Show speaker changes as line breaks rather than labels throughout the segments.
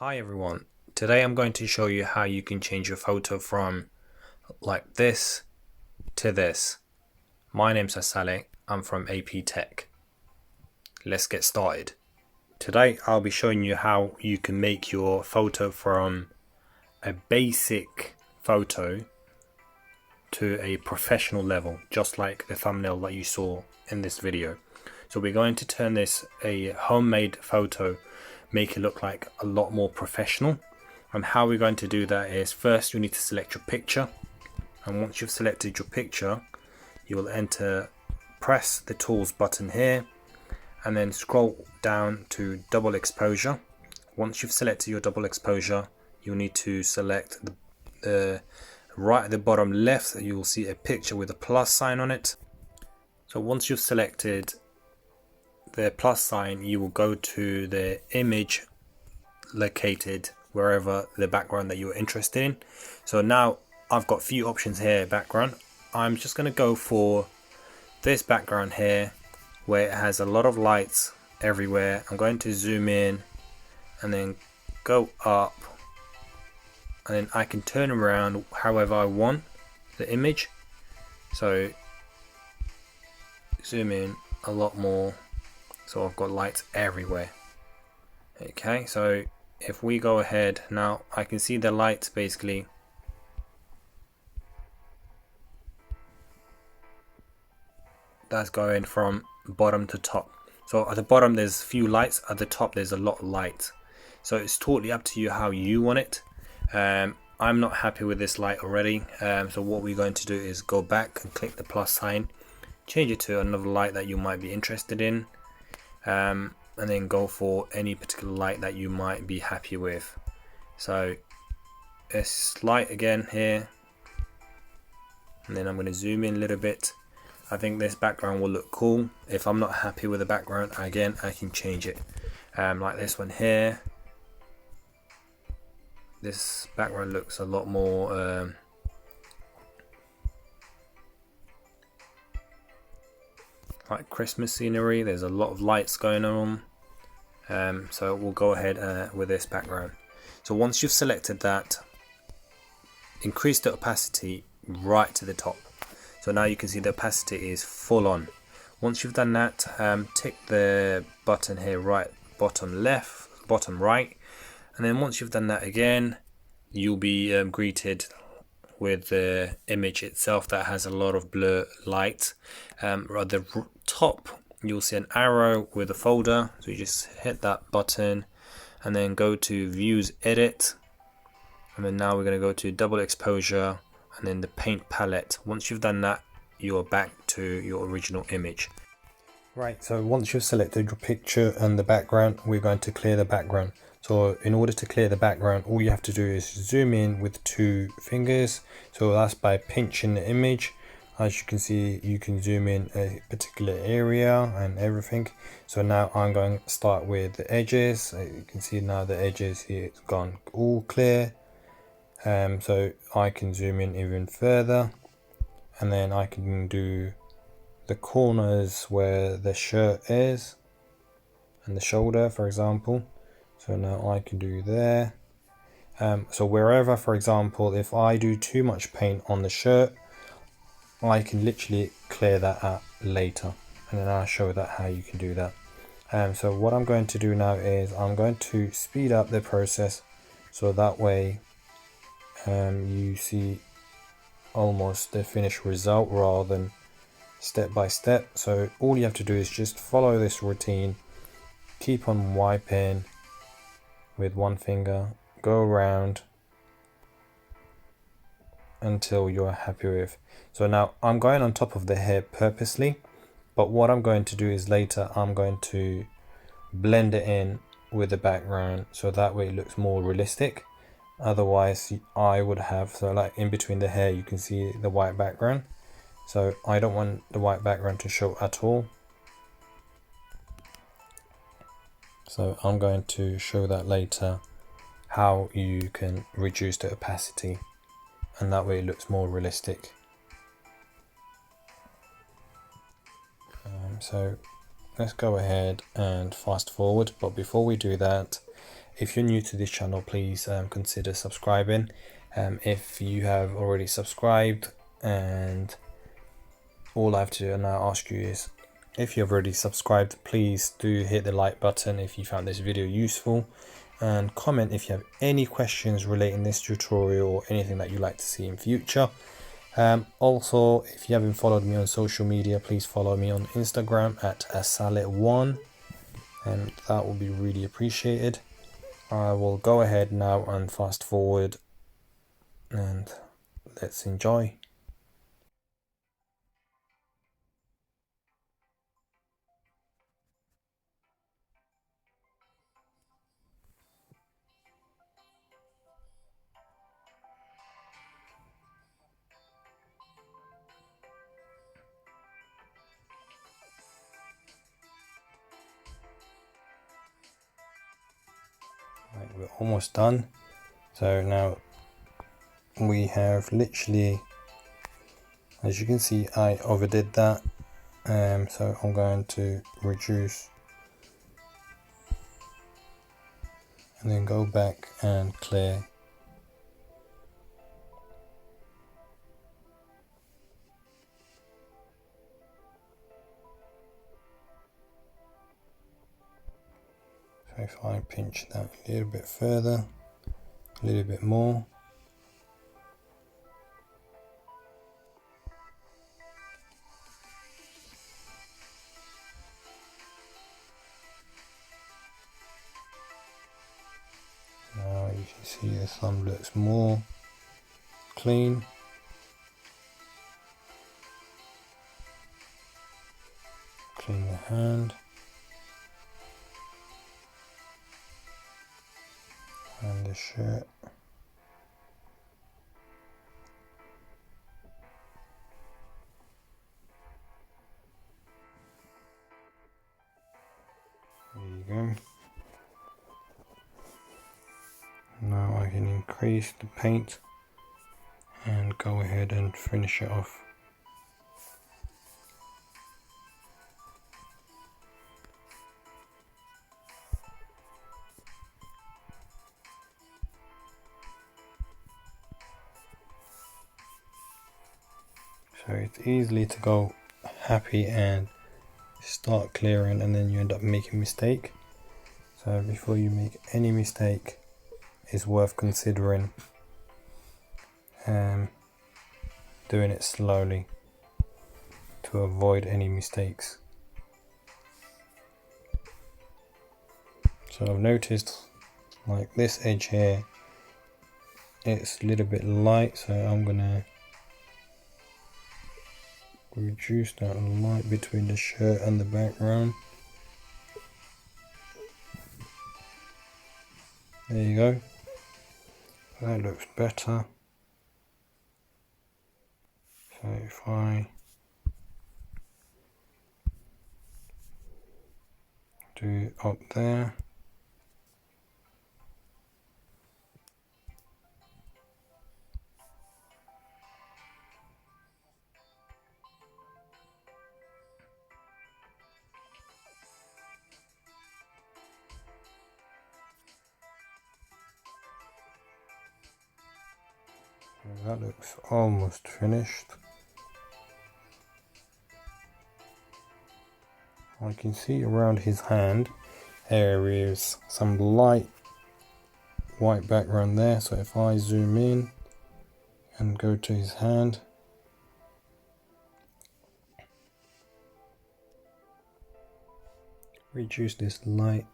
Hi everyone, today I'm going to show you how you can change your photo from like this to this. My name's Asale, I'm from AP Tech. Let's get started. Today I'll be showing you how you can make your photo from a basic photo to a professional level, just like the thumbnail that you saw in this video. So we're going to turn this a homemade photo, make it look like a lot more professional. And how we're going to do that is, first you need to select your picture, and once you've selected your picture you will press the tools button here and then scroll down to double exposure. Once you've selected your double exposure, you'll need to select the right at the bottom left. You will see a picture with a plus sign on it. So once you've selected the plus sign, you will go to the image located wherever the background that you're interested in. So now I've got a few options here. Background, I'm just going to go for this background here where it has a lot of lights everywhere. I'm going to zoom in and then go up, and then I can turn around however I want the image. So zoom in a lot more, so I've got lights everywhere. Okay, so if we go ahead now, I can see the lights basically that's going from bottom to top. So at the bottom there's few lights, at the top there's a lot of light. So it's totally up to you how you want it. I'm not happy with this light already, so what we're going to do is go back and click the plus sign, change it to another light that you might be interested in, and then go for any particular light that you might be happy with. So it's light again here, and then I'm going to zoom in a little bit. I think this background will look cool. If I'm not happy with the background, again I can change it, like this one here. This background looks a lot more like Christmas scenery. There's a lot of lights going on, so we'll go ahead with this background. So once you've selected that, increase the opacity right to the top. So now you can see the opacity is full on. Once you've done that, tick the button here, right bottom left, bottom right, and then once you've done that again, you'll be greeted with the image itself that has a lot of blur light. At the top you'll see an arrow with a folder, so you just hit that button and then go to views, edit, and then now we're going to go to double exposure and then the paint palette. Once you've done that, you're back to your original image. Right, so once you've selected your picture and the background, we're going to clear the background. So in order to clear the background, all you have to do is zoom in with 2 fingers. So that's by pinching the image. As you can see, you can zoom in a particular area and everything. So now I'm going to start with the edges. You can see now the edges here, it's gone all clear. So I can zoom in even further, and then I can do the corners where the shirt is and the shoulder, for example. So now I can do there. So wherever, for example, if I do too much paint on the shirt, I can literally clear that out later, and then I'll show that how you can do that. So what I'm going to do now is I'm going to speed up the process, so that way you see almost the finished result rather than step by step. So all you have to do is just follow this routine, keep on wiping with 1 finger, go around until you're happy with. So now I'm going on top of the hair purposely, but what I'm going to do is later I'm going to blend it in with the background, so that way it looks more realistic. Otherwise I would have, so like in between the hair you can see the white background, so I don't want the white background to show at all. So I'm going to show that later, how you can reduce the opacity, and that way it looks more realistic. So let's go ahead and fast forward, but before we do that, If you're new to this channel, please consider subscribing. If you have already subscribed, and all I have to now ask you is, if you've already subscribed, please do hit the like button if you found this video useful, and comment if you have any questions relating this tutorial or anything that you'd like to see in future. Also, if you haven't followed me on social media, please follow me on Instagram at asalit1, and that will be really appreciated. I will go ahead now and fast forward, and let's enjoy. Right, we're almost done. So now we have literally, as you can see, I overdid that. So I'm going to reduce and then go back and clear. So if I pinch that a little bit further, a little bit more, now you can see the thumb looks more clean. Clean the hand and the shirt. There you go. Now I can increase the paint and go ahead and finish it off. So it's easily to go happy and start clearing, and then you end up making a mistake. So before you make any mistake, it's worth considering doing it slowly to avoid any mistakes. So I've noticed, like this edge here, it's a little bit light, so I'm gonna reduce that light between the shirt and the background. There you go. That looks better. So if I do up there, that looks almost finished. I can see around his hand there is some light white background there, so if I zoom in and go to his hand, reduce this light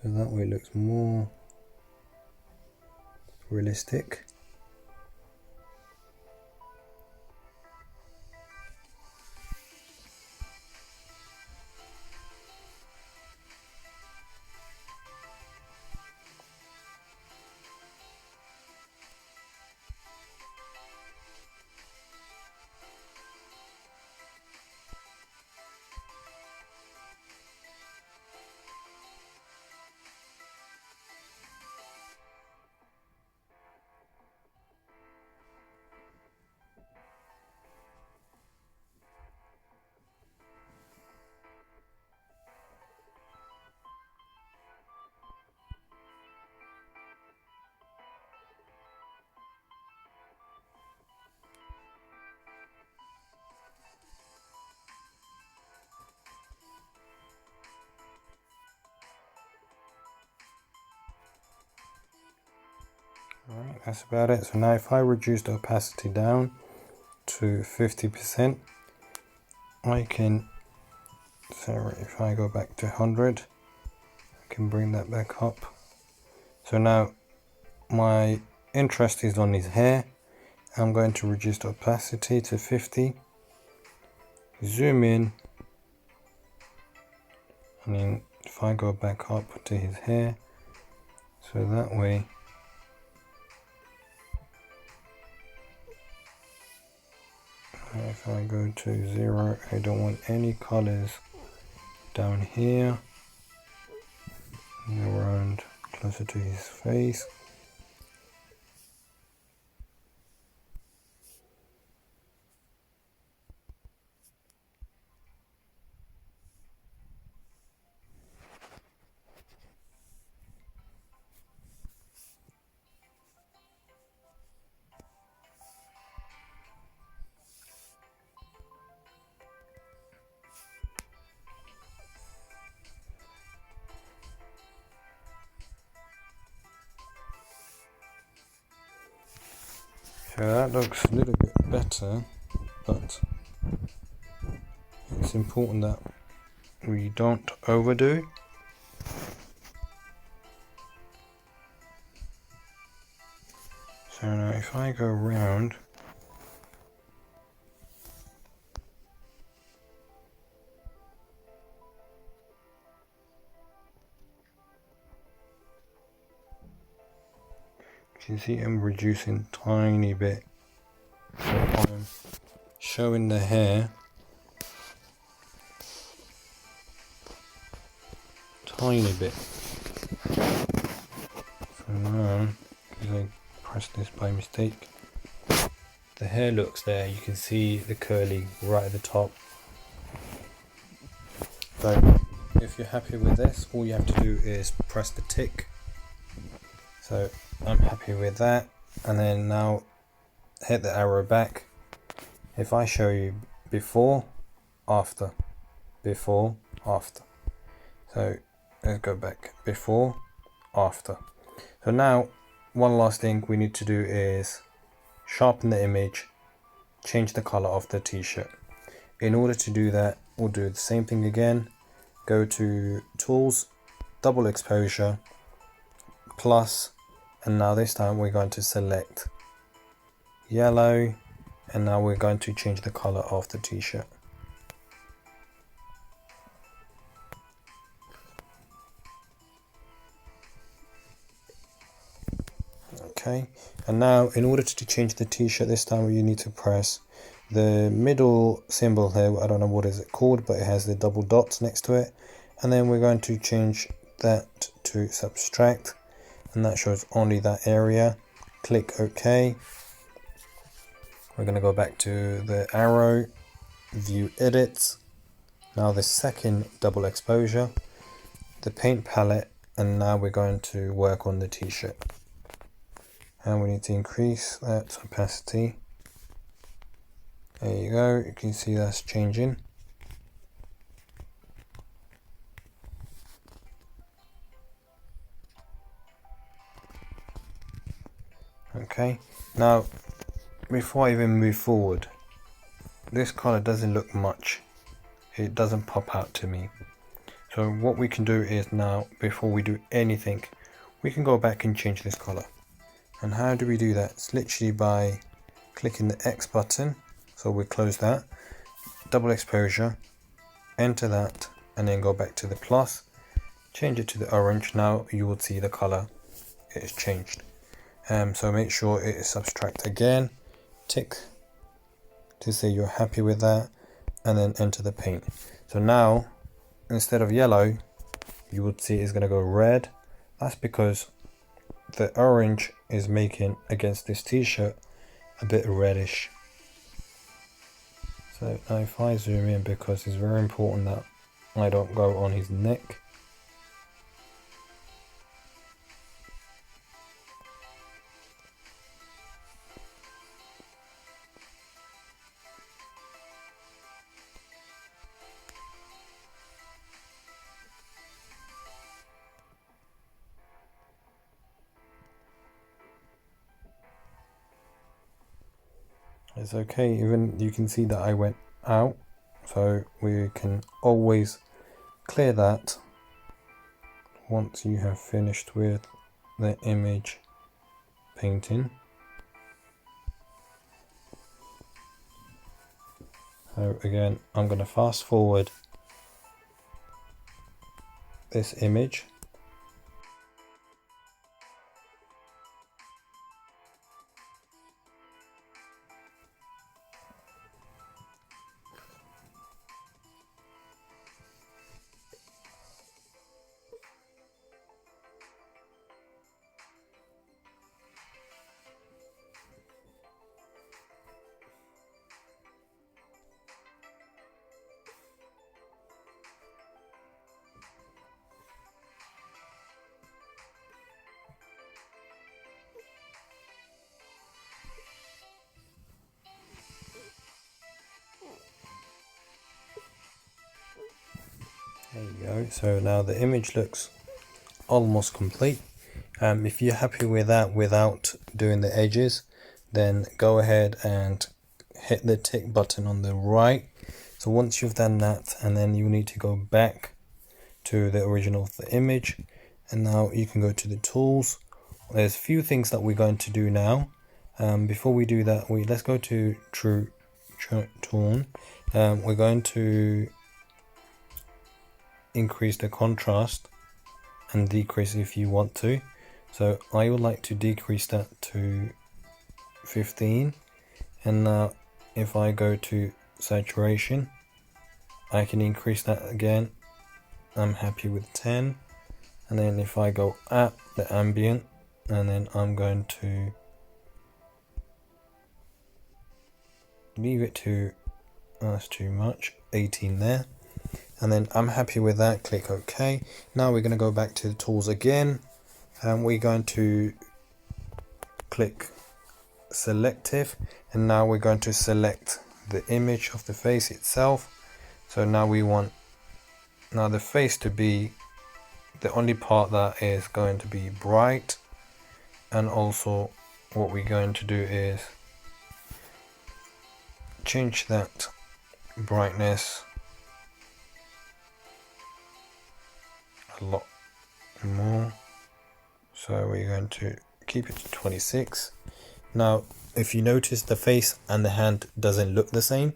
so that way it looks more realistic. Alright, that's about it. So now if I reduce the opacity down to 50%, I can, so if I go back to 100, I can bring that back up. So now my interest is on his hair. I'm going to reduce the opacity to 50, zoom in, and then if I go back up to his hair, so that way if I go to 0, I don't want any colors down here and around closer to his face. So that looks a little bit better, but it's important that we don't overdo. So now if I go around, you can see I'm reducing tiny bit. So I'm showing the hair tiny bit. So now, because I pressed this by mistake, the hair looks there. You can see the curly right at the top. So if you're happy with this, all you have to do is press the tick. So I'm happy with that, and then now hit the arrow back. If I show you before, after, before, after. So let's go back, before, after. So now one last thing we need to do is sharpen the image, change the color of the t-shirt. In order to do that, we'll do the same thing again. Go to tools, double exposure, plus, and now this time we're going to select yellow, and now we're going to change the color of the t-shirt. Okay, and now in order to change the t-shirt this time, you need to press the middle symbol here. I don't know what is it called, but it has the double dots next to it, and then we're going to change that to subtract, and that shows only that area. Click OK. We're going to go back to the arrow, view edits, now the second double exposure, the paint palette, and now we're going to work on the t-shirt. And we need to increase that opacity. There you go, you can see that's changing. Okay, now before I even move forward, this color doesn't look much. It doesn't pop out to me. So what we can do is now, before we do anything, we can go back and change this color. And how do we do that? It's literally by clicking the X button. So we close that, double exposure, enter that, and then go back to the plus, change it to the orange. Now you will see the color is changed. So make sure it is subtract again, tick to say you're happy with that, and then enter the paint. So now instead of yellow, you would see it's going to go red. That's because the orange is making against this t-shirt a bit reddish. So now if I zoom in, because it's very important that I don't go on his neck. It's okay, even you can see that I went out, so we can always clear that once you have finished with the image painting. So again, I'm going to fast forward this image. There you go. So now the image looks almost complete. If you're happy with that without doing the edges, then go ahead and hit the tick button on the right. So once you've done that, and then you need to go back to the original of the image, and now you can go to the tools. There's a few things that we're going to do now. Before we do that, let's go to True Tone. We're going to increase the contrast and decrease if you want to. So I would like to decrease that to 15, and now if I go to saturation, I can increase that again. I'm happy with 10, and then if I go at the ambient, and then I'm going to leave it to, that's too much, 18 there, and then I'm happy with that. Click OK. Now we're going to go back to the tools again, and we're going to click selective, and now we're going to select the image of the face itself. So now we want the face to be the only part that is going to be bright, and also what we're going to do is change that brightness a lot more. So we're going to keep it to 26. Now if you notice, the face and the hand doesn't look the same.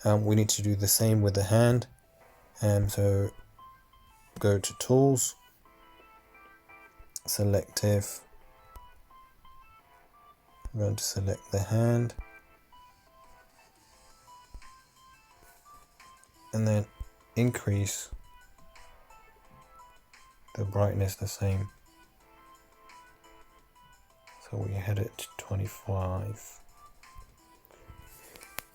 We need to do the same with the hand. So go to tools, selective, I'm going to select the hand, and then increase the brightness the same. So we had it to 25.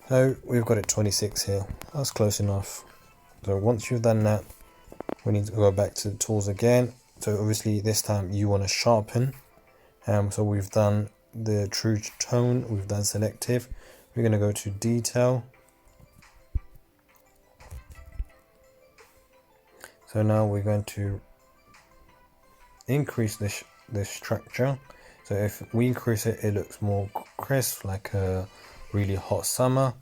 So we've got it 26 here. That's close enough. So once you've done that, we need to go back to the tools again. So obviously this time you want to sharpen. So we've done the true tone, we've done selective. We're going to go to detail. So now we're going to increase this structure. So if we increase it, it looks more crisp, like a really hot summer.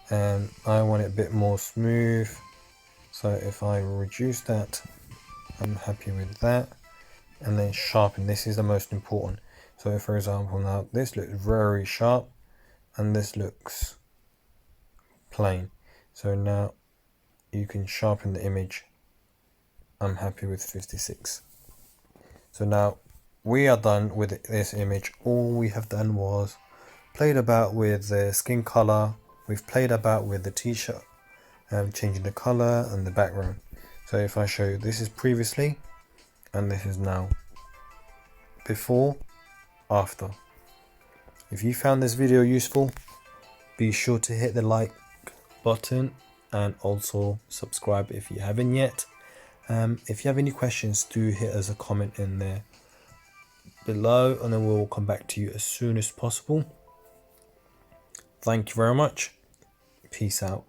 And I want it a bit more smooth. So if I reduce that, I'm happy with that. And then sharpen, this is the most important. So if, for example, now this looks very sharp and this looks plain. So now you can sharpen the image. I'm happy with 56. So now we are done with this image. All we have done was played about with the skin color. We've played about with the t-shirt, changing the color and the background. So if I show you, this is previously and this is now. Before, after. If you found this video useful, be sure to hit the like button and also subscribe if you haven't yet. If you have any questions, do hit us a comment in there below, and then we'll come back to you as soon as possible. Thank you very much. Peace out.